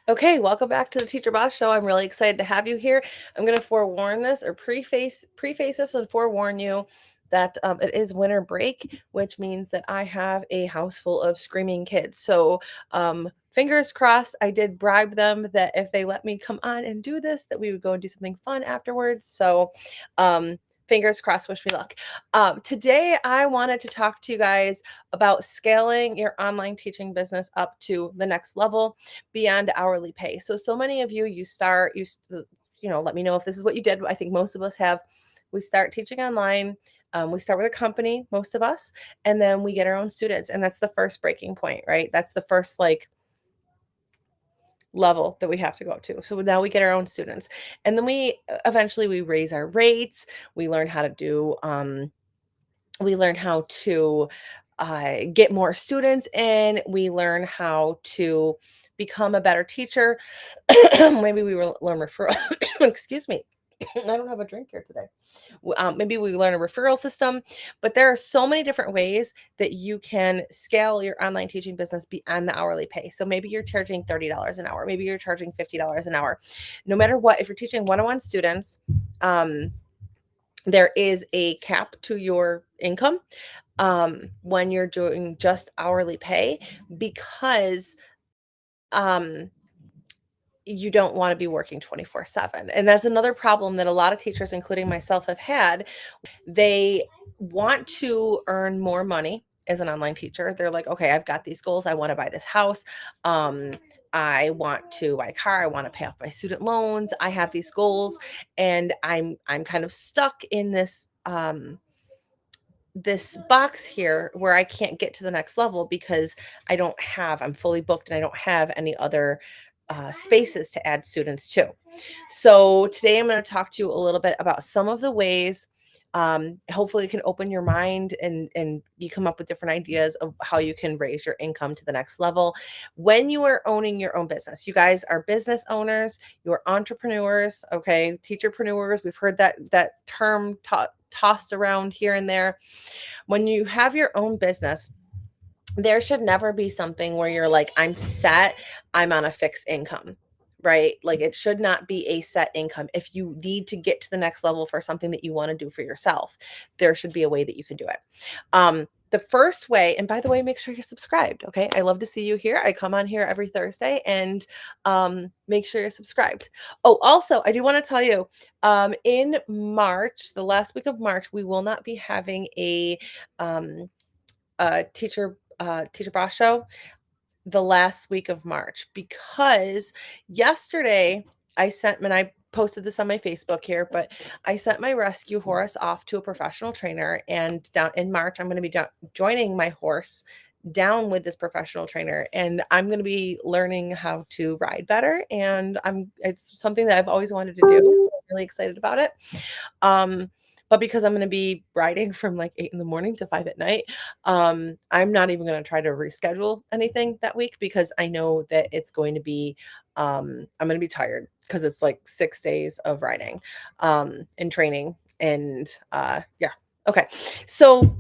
Okay, welcome back to the Teacher Boss Show. I'm really excited to have you here. I'm going to forewarn this or preface this and forewarn you that it is winter break, which means that I have a house full of screaming kids. So fingers crossed. I did bribe them that if they let me come on and do this, that we would go and do something fun afterwards. So fingers crossed. Wish me luck. Today, I wanted to talk to you guys about scaling your online teaching business up to the next level beyond hourly pay. So many of you, let me know if this is what you did. I think most of us have. We start teaching online. We start with a company, most of us, and then we get our own students. And that's the first breaking point, right? That's the first level that we have to go to. So now we get our own students. And then we eventually we raise our rates. We learn how to do we learn how to get more students in. We learn how to become a better teacher. Maybe we will learn referral. Excuse me. I don't have a drink here today. Maybe we learn a referral system, but there are so many different ways that you can scale your online teaching business beyond the hourly pay. So maybe you're charging $30 an hour. Maybe you're charging $50 an hour. No matter what, if you're teaching one-on-one students, there is a cap to your income when you're doing just hourly pay because you don't want to be working 24/7. And that's another problem that a lot of teachers, including myself, have had. They want to earn more money as an online teacher. They're like, okay, I've got these goals. I want to buy this house. I want to buy a car. I want to pay off my student loans. I have these goals, and I'm kind of stuck in this box here where I can't get to the next level because I'm fully booked and I don't have any other spaces to add students to. So today I'm going to talk to you a little bit about some of the ways. Hopefully it can open your mind and you come up with different ideas of how you can raise your income to the next level when you are owning your own business. You guys are business owners, you're entrepreneurs, okay, teacherpreneurs. We've heard that term tossed around here and there. When you have your own business, there should never be something where you're like, I'm set, I'm on a fixed income, right? Like it should not be a set income. If you need to get to the next level for something that you want to do for yourself, there should be a way that you can do it. The first way, and by the way, make sure you're subscribed. Okay. I love to see you here. I come on here every Thursday and make sure you're subscribed. Oh, also, I do want to tell you in March, the last week of March, we will not be having a teacher boss show the last week of March because yesterday I posted this on my Facebook here, but I sent my rescue horse off to a professional trainer, and down in March I'm going to be joining my horse down with this professional trainer, and I'm going to be learning how to ride better, and it's something that I've always wanted to do, so I'm really excited about it. But because I'm going to be riding from like 8 in the morning to 5 at night, I'm not even going to try to reschedule anything that week because I know that it's going to be, I'm going to be tired because it's like 6 days of riding and training. And yeah. Okay. So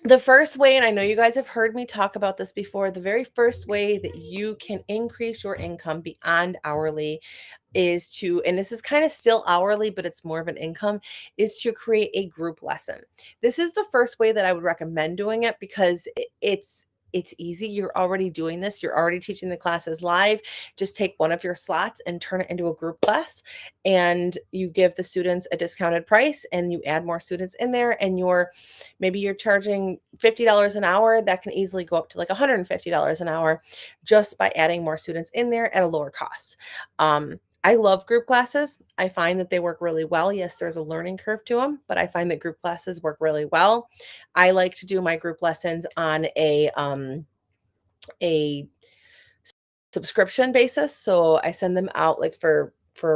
the first way, and I know you guys have heard me talk about this before, the very first way that you can increase your income beyond hourly is to, and this is kind of still hourly, but it's more of an income, is to create a group lesson. This is the first way that I would recommend doing it because it's easy. You're already doing this. You're already teaching the classes live. Just take one of your slots and turn it into a group class, and you give the students a discounted price and you add more students in there, and maybe you're charging $50 an hour. That can easily go up to like $150 an hour just by adding more students in there at a lower cost. I love group classes. I find that they work really well. Yes, there's a learning curve to them, but I find that group classes work really well. I like to do my group lessons on a subscription basis. So I send them out like for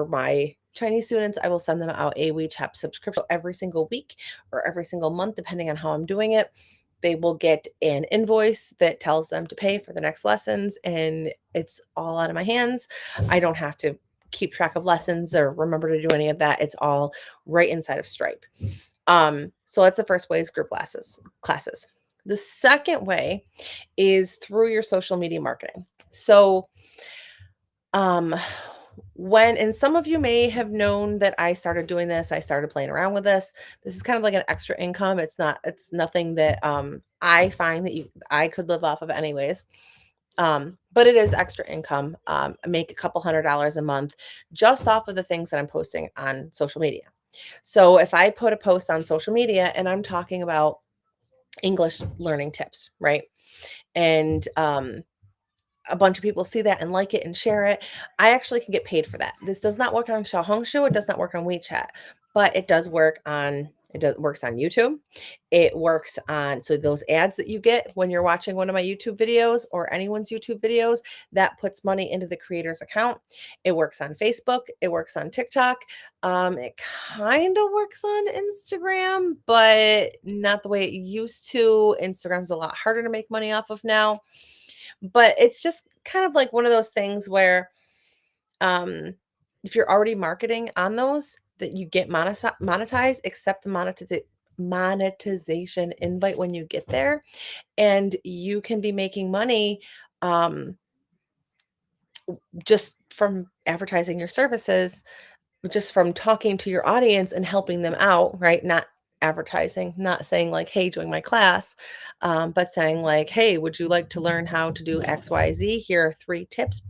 my Chinese students, I will send them out a WeChat subscription every single week or every single month, depending on how I'm doing it. They will get an invoice that tells them to pay for the next lessons, and it's all out of my hands. I don't have to keep track of lessons or remember to do any of that. It's all right inside of Stripe. So that's the first way, is group classes. The second way is through your social media marketing. So Um, and some of you may have known that I started doing this, I started playing around with this. This is kind of like an extra income. It's nothing that I find that I could live off of anyways. But it is extra income. I make a couple $100 a month just off of the things that I'm posting on social media. So if I put a post on social media and I'm talking about English learning tips, right? And a bunch of people see that and like it and share it, I actually can get paid for that. This does not work on Xiaohongshu. It does not work on WeChat, but it works on YouTube. It works on, so those ads that you get when you're watching one of my YouTube videos or anyone's YouTube videos, that puts money into the creator's account. It works on Facebook. It works on TikTok. It kind of works on Instagram, but not the way it used to. Instagram's a lot harder to make money off of now. But it's just kind of like one of those things where, um, if you're already marketing on those, that you get monetized, accept the monetization invite when you get there, and you can be making money, um, just from advertising your services, just from talking to your audience and helping them out, right? Not advertising, not saying like, hey, join my class, but saying like, hey, would you like to learn how to do XYZ? Here are 3 tips.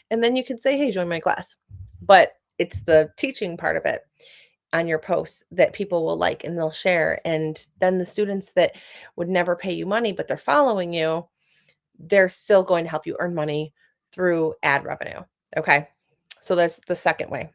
And then you can say, hey, join my class. But it's the teaching part of it on your posts that people will like and they'll share. And then the students that would never pay you money, but they're following you, they're still going to help you earn money through ad revenue. Okay. So that's the second way.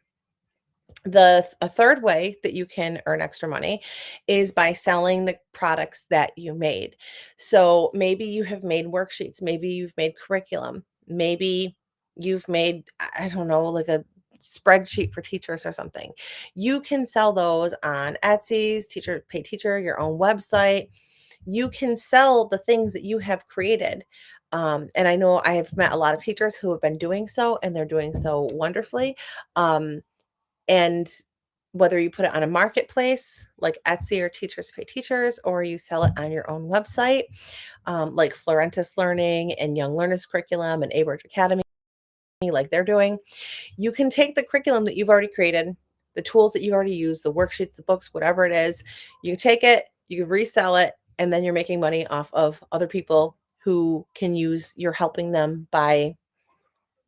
A third way that you can earn extra money is by selling the products that you made. So maybe you have made worksheets, maybe you've made curriculum, maybe you've made, I don't know, like a spreadsheet for teachers or something. You can sell those on Etsy's, Teacher Pay Teacher, your own website. You can sell the things that you have created. And I know I have met a lot of teachers who have been doing so, and they're doing so wonderfully. And whether you put it on a marketplace like Etsy or Teachers Pay Teachers, or you sell it on your own website, like Florentis Learning and Young Learners Curriculum and Abridge Academy, like they're doing, you can take the curriculum that you've already created, the tools that you already use, the worksheets, the books, whatever it is, you take it, you resell it, and then you're making money off of other people who can use, you're helping them by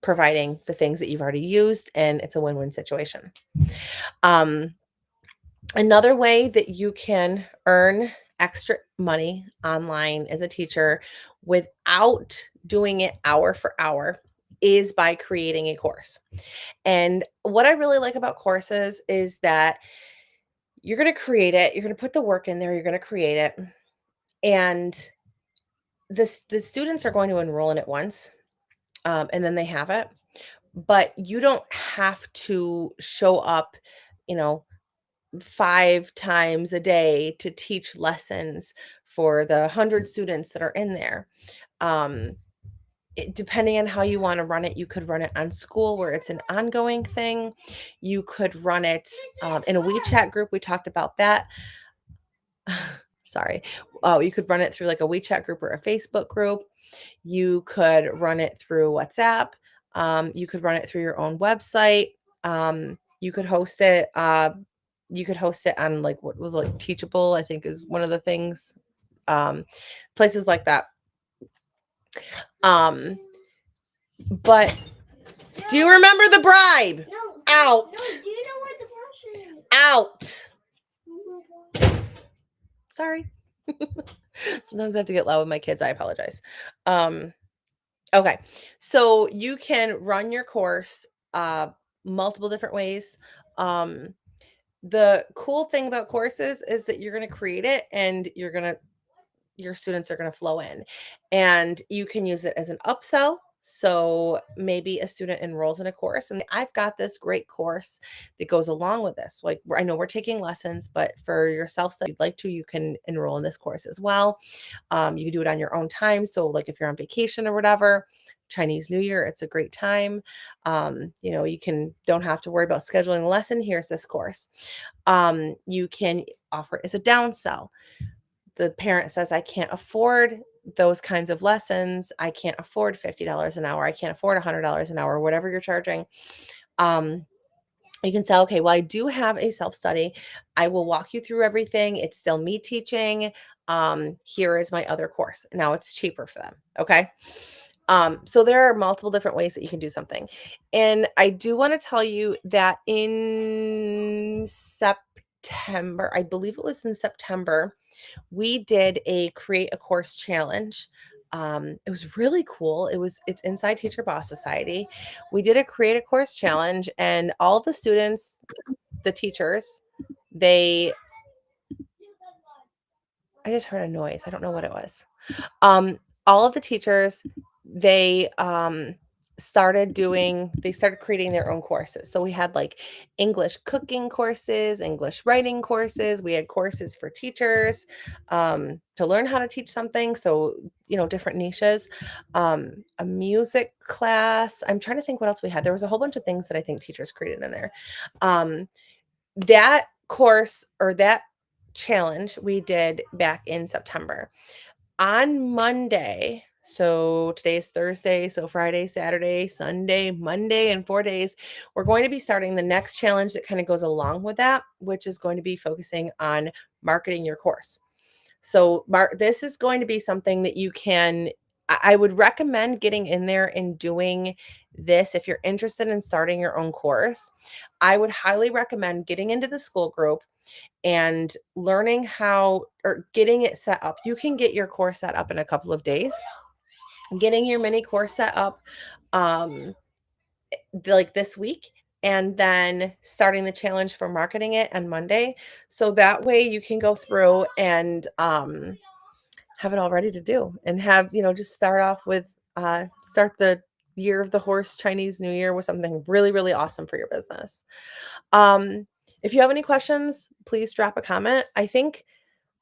providing the things that you've already used, and it's a win-win situation. Another way that you can earn extra money online as a teacher without doing it hour for hour is by creating a course. And what I really like about courses is that you're going to create it, you're going to put the work in there, you're going to create it, and the students are going to enroll in it once, and then they have it. But you don't have to show up, you know, 5 times a day to teach lessons for the 100 students that are in there. Um, Depending on how you want to run it, you could run it on school where it's an ongoing thing. You could run it in a WeChat group. We talked about that. Sorry. Oh, you could run it through like a WeChat group or a Facebook group. You could run it through WhatsApp. You could run it through your own website. You could host it. You could host it on like what was like Teachable, I think is one of the things. Places like that. But do you remember the bribe? No. Out. No, do you know where the portion is? Out. Oh my God. Sorry. Sometimes I have to get loud with my kids. I apologize. Okay. So you can run your course multiple different ways. The cool thing about courses is that you're going to create it and your students are going to flow in, and you can use it as an upsell. So maybe a student enrolls in a course and I've got this great course that goes along with this. Like I know we're taking lessons, but for yourself, so if you'd like to, you can enroll in this course as well. You can do it on your own time. So like if you're on vacation or whatever, Chinese New Year, it's a great time. You don't have to worry about scheduling a lesson. Here's this course. You can offer it as a downsell. The parent says, I can't afford those kinds of lessons, I can't afford $50 an hour. I can't afford $100 an hour, whatever you're charging. You can say, okay, well, I do have a self-study. I will walk you through everything. It's still me teaching. Here is my other course. Now it's cheaper for them. Okay. So there are multiple different ways that you can do something. And I do want to tell you that in September, I believe it was in September, we did a create a course challenge. It was really cool. It's inside Teacher Boss Society. We did a create a course challenge, and all the students, the teachers, they I just heard a noise. I don't know what it was. All of the teachers, they started creating their own courses. So we had like English cooking courses, English writing courses. We had courses for teachers to learn how to teach something. So, different niches. A music class. I'm trying to think what else we had. There was a whole bunch of things that I think teachers created in there. That course or that challenge we did back in September. On Monday, so today's Thursday, so Friday, Saturday, Sunday, Monday, and 4 days, we're going to be starting the next challenge that kind of goes along with that, which is going to be focusing on marketing your course. So, this is going to be something that you can. I would recommend getting in there and doing this if you're interested in starting your own course. I would highly recommend getting into the school group and learning how or getting it set up. You can get your course set up in a couple of days. Getting your mini course set up like this week, and then starting the challenge for marketing it on Monday. So that way you can go through and have it all ready to do and have, just start off with start the year of the horse Chinese New Year with something really, really awesome for your business. If you have any questions, please drop a comment. I think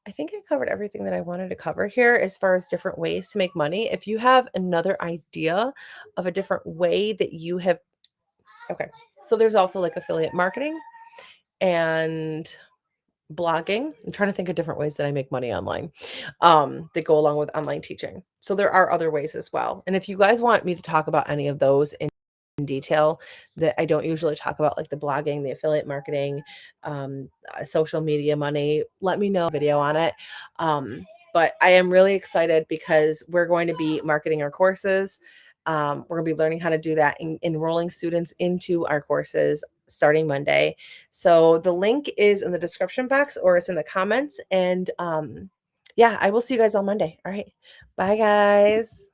I covered everything that I wanted to cover here as far as different ways to make money. If you have another idea of a different way that you have, okay. So there's also like affiliate marketing and blogging. I'm trying to think of different ways that I make money online that go along with online teaching. So there are other ways as well. And if you guys want me to talk about any of those in detail that I don't usually talk about, like the blogging, the affiliate marketing, social media money, let me know. Video on it. But I am really excited because we're going to be marketing our courses. We're going to be learning how to do that and enrolling students into our courses starting Monday. So the link is in the description box or it's in the comments. And yeah, I will see you guys on Monday. All right. Bye, guys.